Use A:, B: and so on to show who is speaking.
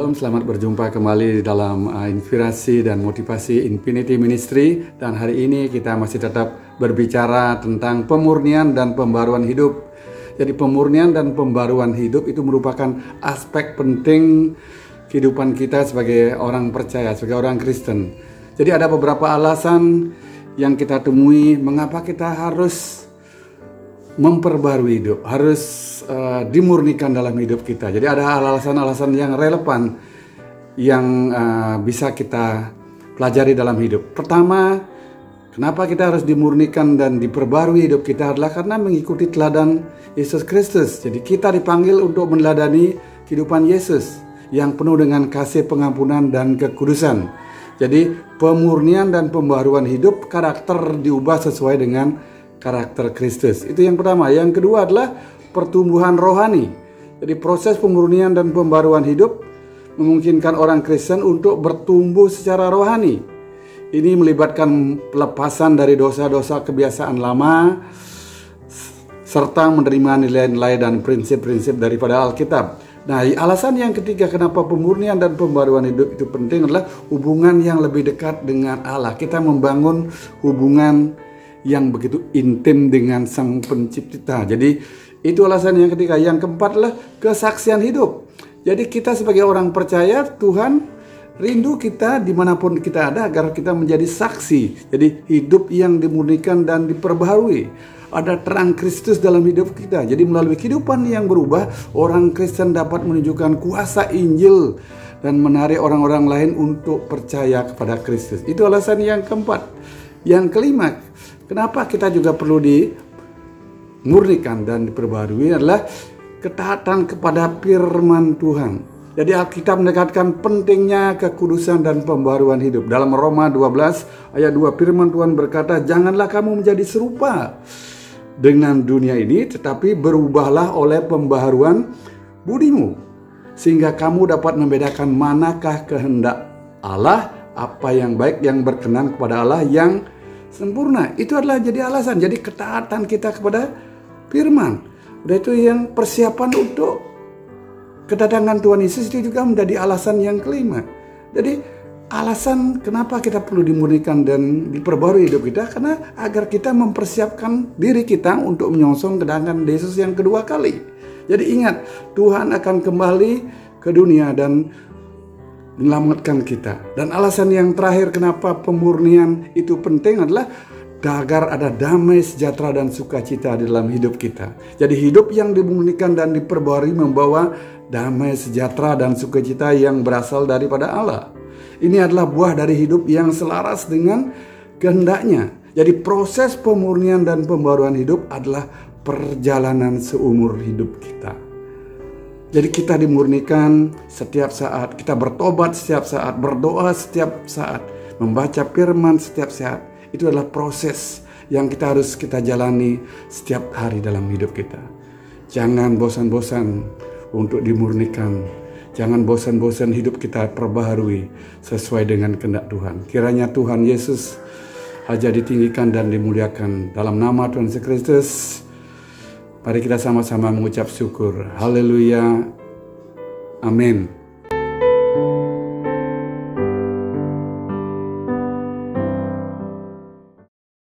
A: Shalom, selamat berjumpa kembali dalam Inspirasi dan Motivasi Infinity Ministry. Dan hari ini kita masih tetap berbicara tentang pemurnian dan pembaruan hidup. Jadi pemurnian dan pembaruan hidup itu merupakan aspek penting kehidupan kita sebagai orang percaya, sebagai orang Kristen. Jadi ada beberapa alasan yang kita temui mengapa kita harus memperbarui hidup, harus dimurnikan dalam hidup kita. Jadi ada alasan-alasan yang relevan yang bisa kita pelajari dalam hidup. Pertama, kenapa kita harus dimurnikan dan diperbarui hidup kita adalah karena mengikuti teladan Yesus Kristus. Jadi kita dipanggil untuk meneladani kehidupan Yesus yang penuh dengan kasih, pengampunan, dan kekudusan. Jadi pemurnian dan pembaruan hidup, karakter diubah sesuai dengan karakter Kristus. Itu yang pertama. Yang kedua adalah pertumbuhan rohani. Jadi proses pemurnian dan pembaruan hidup memungkinkan orang Kristen untuk bertumbuh secara rohani. Ini melibatkan pelepasan dari dosa-dosa kebiasaan lama serta menerima nilai-nilai dan prinsip-prinsip daripada Alkitab. Nah, alasan yang ketiga kenapa pemurnian dan pembaruan hidup itu penting adalah hubungan yang lebih dekat dengan Allah. Kita membangun hubungan yang begitu intim dengan Sang Pencipta. Jadi itu alasan yang ketiga. Yang keempat adalah kesaksian hidup. Jadi kita sebagai orang percaya, Tuhan rindu kita dimanapun kita ada agar kita menjadi saksi. Jadi hidup yang dimurnikan dan diperbaharui. Ada terang Kristus dalam hidup kita. Jadi melalui kehidupan yang berubah, orang Kristen dapat menunjukkan kuasa Injil dan menarik orang-orang lain untuk percaya kepada Kristus. Itu alasan yang keempat. Yang kelima, kenapa kita juga perlu dimurnikan dan diperbarui adalah ketaatan kepada firman Tuhan. Jadi Alkitab menekankan pentingnya kekudusan dan pembaruan hidup. Dalam Roma 12 ayat 2 firman Tuhan berkata, "Janganlah kamu menjadi serupa dengan dunia ini, tetapi berubahlah oleh pembaharuan budimu, sehingga kamu dapat membedakan manakah kehendak Allah, apa yang baik, yang berkenan kepada Allah, yang sempurna." Itu adalah jadi alasan. Jadi ketaatan kita kepada firman. Udah itu yang persiapan untuk kedatangan Tuhan Yesus itu juga menjadi alasan yang kelima. Jadi alasan kenapa kita perlu dimurnikan dan diperbarui hidup kita, karena agar kita mempersiapkan diri kita untuk menyongsong kedatangan Yesus yang kedua kali. Jadi ingat, Tuhan akan kembali ke dunia dan menyelamatkan kita. Dan alasan yang terakhir kenapa pemurnian itu penting adalah agar ada damai, sejahtera, dan sukacita di dalam hidup kita. Jadi hidup yang dimurnikan dan diperbarui membawa damai, sejahtera, dan sukacita yang berasal daripada Allah. Ini adalah buah dari hidup yang selaras dengan kehendaknya. Jadi proses pemurnian dan pembaruan hidup adalah perjalanan seumur hidup kita. Jadi kita dimurnikan setiap saat, kita bertobat setiap saat, berdoa setiap saat, membaca firman setiap saat. Itu adalah proses yang harus kita jalani setiap hari dalam hidup kita. Jangan bosan-bosan untuk dimurnikan. Jangan bosan-bosan hidup kita perbaharui sesuai dengan kehendak Tuhan. Kiranya Tuhan Yesus aja ditinggikan dan dimuliakan. Dalam nama Tuhan Yesus Kristus, mari kita sama-sama mengucap syukur. Haleluya. Amin.